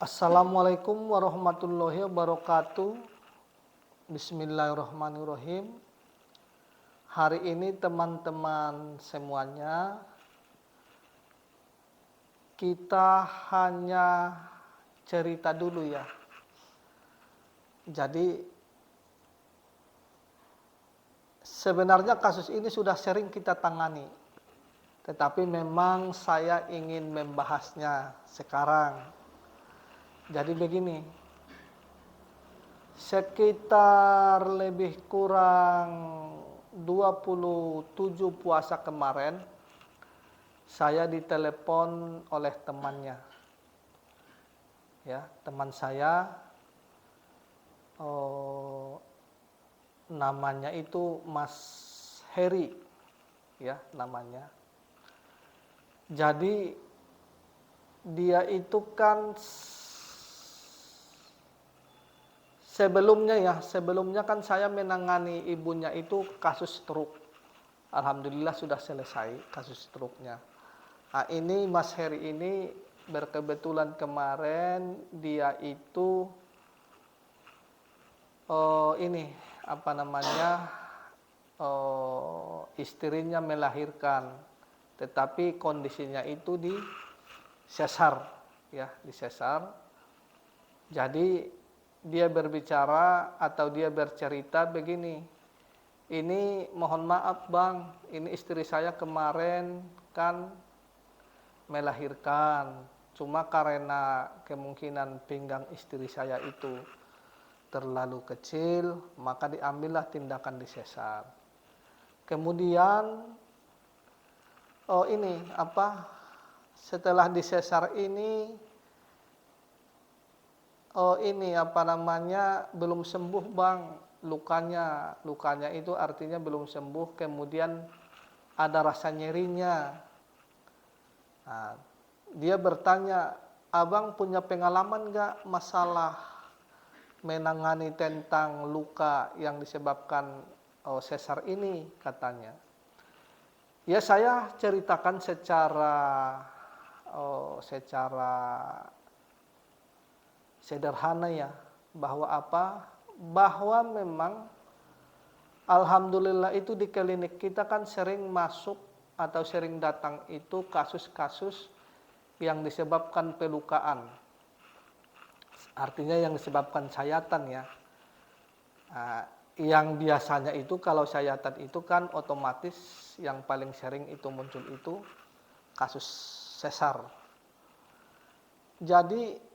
Assalamualaikum warahmatullahi wabarakatuh. Bismillahirrahmanirrahim. Hari ini teman-teman semuanya, kita hanya cerita dulu ya. Jadi sebenarnya kasus ini sudah sering kita tangani, tetapi memang saya ingin membahasnya sekarang. Jadi begini, sekitar lebih kurang 27 puasa kemarin, saya ditelepon oleh temannya. Ya, teman saya namanya itu Mas Heri, ya namanya. Jadi dia itu kan sebelumnya kan saya menangani ibunya itu kasus stroke. Alhamdulillah sudah selesai kasus stroke-nya. Nah, ini Mas Heri ini berkebetulan kemarin dia itu istrinya melahirkan, tetapi kondisinya itu di sesar, ya di sesar. Jadi dia berbicara atau dia bercerita begini, ini mohon maaf bang, ini istri saya kemarin kan melahirkan, cuma karena kemungkinan pinggang istri saya itu terlalu kecil, maka diambillah tindakan di sesar. Kemudian setelah di sesar ini belum sembuh bang, lukanya itu artinya belum sembuh, kemudian ada rasa nyerinya. Nah, dia bertanya, abang punya pengalaman nggak masalah menangani tentang luka yang disebabkan sesar ini, katanya. Ya saya ceritakan secara sederhana ya, bahwa memang alhamdulillah itu di klinik kita kan sering masuk atau sering datang itu kasus-kasus yang disebabkan pelukaan, artinya yang disebabkan sayatan ya. Nah, yang biasanya itu kalau sayatan itu kan otomatis yang paling sering itu muncul itu kasus sesar. Jadi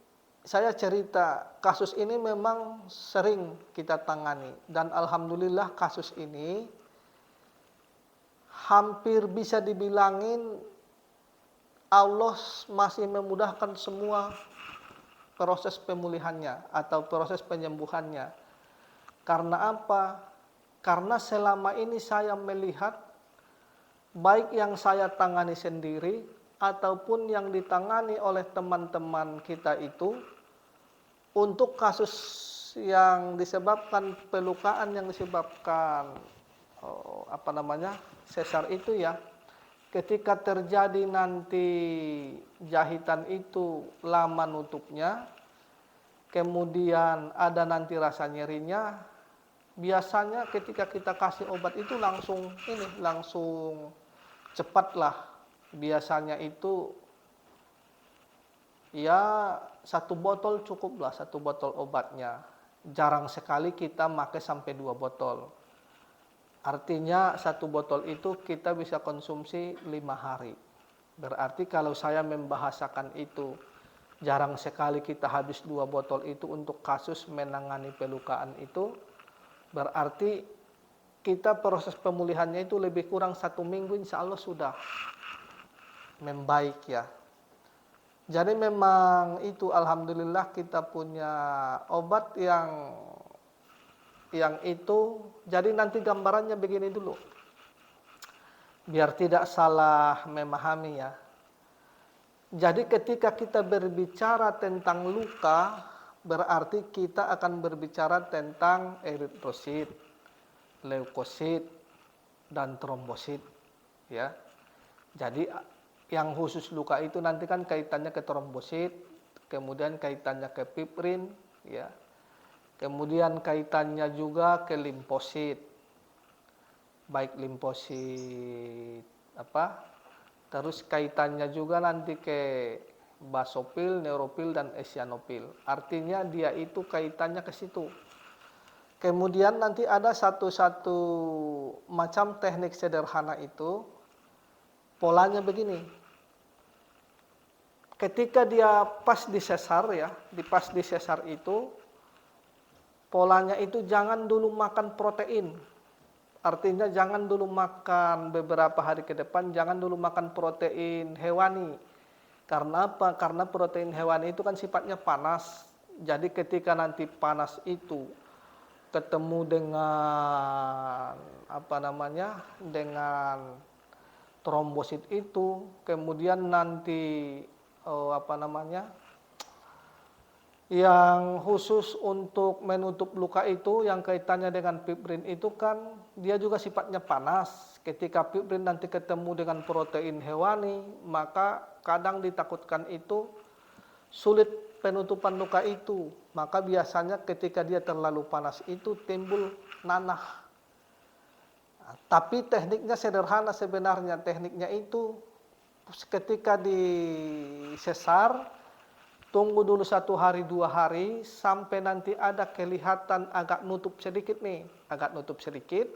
saya cerita, kasus ini memang sering kita tangani dan alhamdulillah kasus ini hampir bisa dibilangin Allah masih memudahkan semua proses pemulihannya atau proses penyembuhannya. Karena apa? Karena selama ini saya melihat baik yang saya tangani sendiri ataupun yang ditangani oleh teman-teman kita itu, untuk kasus yang disebabkan pelukaan yang disebabkan sesar itu ya, ketika terjadi nanti jahitan itu lama nutupnya, kemudian ada nanti rasa nyerinya, biasanya ketika kita kasih obat itu langsung cepatlah. Biasanya itu ya 1 botol cukuplah, 1 botol obatnya. Jarang sekali kita pakai sampai 2 botol. Artinya 1 botol itu kita bisa konsumsi 5 hari. Berarti kalau saya membahasakan itu, jarang sekali kita habis 2 botol itu untuk kasus menangani pelukaan itu. Berarti kita proses pemulihannya itu lebih kurang 1 minggu insya Allah sudah membaik ya. Jadi memang itu alhamdulillah kita punya obat yang itu. Jadi nanti gambarannya begini dulu, biar tidak salah memahami ya. Jadi ketika kita berbicara tentang luka, berarti kita akan berbicara tentang eritrosit, leukosit, dan trombosit ya. Jadi yang khusus luka itu nanti kan kaitannya ke trombosit, kemudian kaitannya ke fibrin, ya. Kemudian kaitannya juga ke limfosit, baik limfosit terus kaitannya juga nanti ke basofil, neurofil, dan eosinofil. Artinya dia itu kaitannya ke situ. Kemudian nanti ada satu macam teknik sederhana itu, polanya begini. Ketika dia pas di sesar ya, pas di sesar itu, polanya itu jangan dulu makan protein. Artinya jangan dulu makan beberapa hari ke depan, jangan dulu makan protein hewani. Karena apa? Karena protein hewani itu kan sifatnya panas. Jadi ketika nanti panas itu ketemu dengan dengan trombosit itu, kemudian nanti yang khusus untuk menutup luka itu yang kaitannya dengan fibrin itu kan dia juga sifatnya panas. Ketika fibrin nanti ketemu dengan protein hewani, maka kadang ditakutkan itu sulit penutupan luka itu. Maka biasanya ketika dia terlalu panas itu timbul nanah. Nah, tapi tekniknya sederhana sebenarnya. Tekniknya itu ketika disesar, tunggu dulu 1 hari 2 hari sampai nanti ada kelihatan agak nutup sedikit nih, agak nutup sedikit.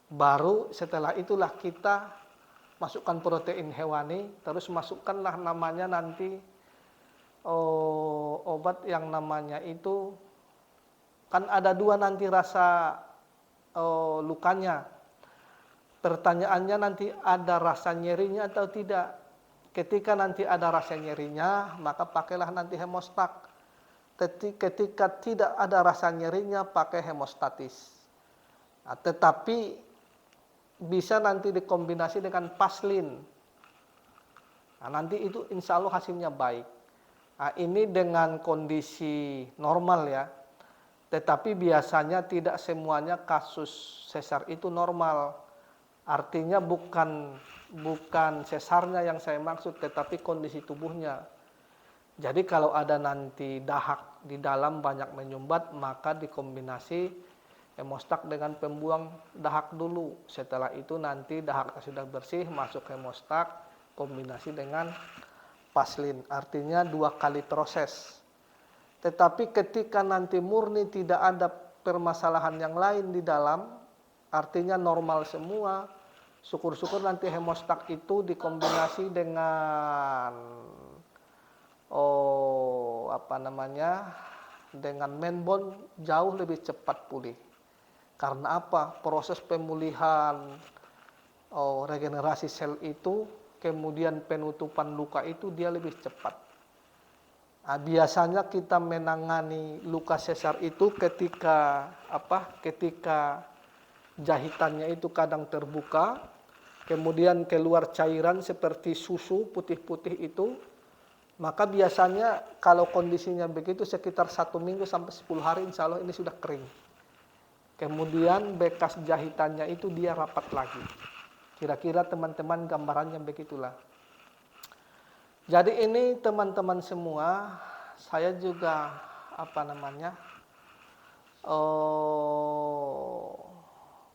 Baru setelah itulah kita masukkan protein hewani, terus masukkanlah namanya nanti obat yang namanya itu kan ada 2 nanti rasa lukanya. Pertanyaannya nanti ada rasa nyerinya atau tidak. Ketika nanti ada rasa nyerinya, maka pakailah nanti hemostat. Ketika tidak ada rasa nyerinya, pakai hemostatis. Nah, tetapi bisa nanti dikombinasi dengan paslin. Nah, nanti itu insya Allah hasilnya baik. Nah, ini dengan kondisi normal ya. Tetapi biasanya tidak semuanya kasus sesar itu normal. Artinya bukan sesarnya yang saya maksud, tetapi kondisi tubuhnya. Jadi kalau ada nanti dahak di dalam banyak menyumbat, maka dikombinasi hemostat dengan pembuang dahak dulu. Setelah itu nanti dahaknya sudah bersih, masuk hemostat, kombinasi dengan paslin. Artinya 2 kali proses. Tetapi ketika nanti murni tidak ada permasalahan yang lain di dalam, artinya normal semua, syukur-syukur nanti hemostat itu dikombinasi dengan dengan menbon jauh lebih cepat pulih. Karena apa? Proses pemulihan regenerasi sel itu, kemudian penutupan luka itu dia lebih cepat. Nah, biasanya kita menangani luka sesar itu ketika jahitannya itu kadang terbuka, kemudian keluar cairan seperti susu putih-putih itu, maka biasanya kalau kondisinya begitu sekitar 1 minggu sampai 10 hari insya Allah ini sudah kering. Kemudian bekas jahitannya itu dia rapat lagi. Kira-kira teman-teman gambarannya begitulah. Jadi ini teman-teman semua, saya juga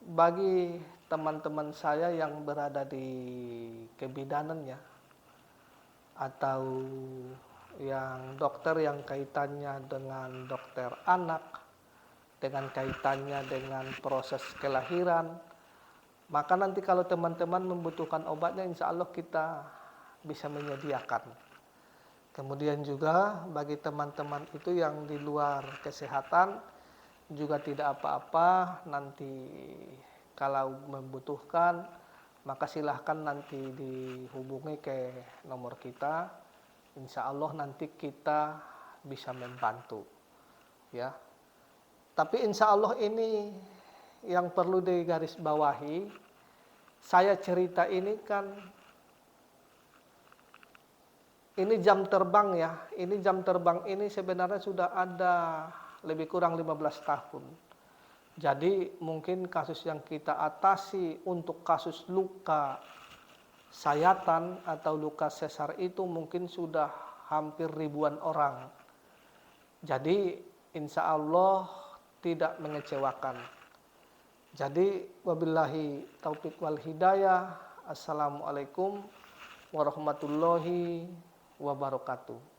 bagi teman-teman saya yang berada di kebidanan ya, atau yang dokter yang kaitannya dengan dokter anak, dengan kaitannya dengan proses kelahiran, maka nanti kalau teman-teman membutuhkan obatnya insya Allah kita bisa menyediakan. Kemudian juga bagi teman-teman itu yang di luar kesehatan juga tidak apa-apa, nanti kalau membutuhkan maka silahkan nanti dihubungi ke nomor kita. Insya Allah nanti kita bisa membantu ya. Tapi insya Allah ini yang perlu digarisbawahi, saya cerita ini kan ini jam terbang ya. Ini jam terbang ini sebenarnya sudah ada lebih kurang 15 tahun. Jadi mungkin kasus yang kita atasi untuk kasus luka sayatan atau luka sesar itu mungkin sudah hampir ribuan orang. Jadi insya Allah tidak mengecewakan. Jadi wabillahi taufik wal hidayah. Assalamualaikum warahmatullahi wabarakatuh.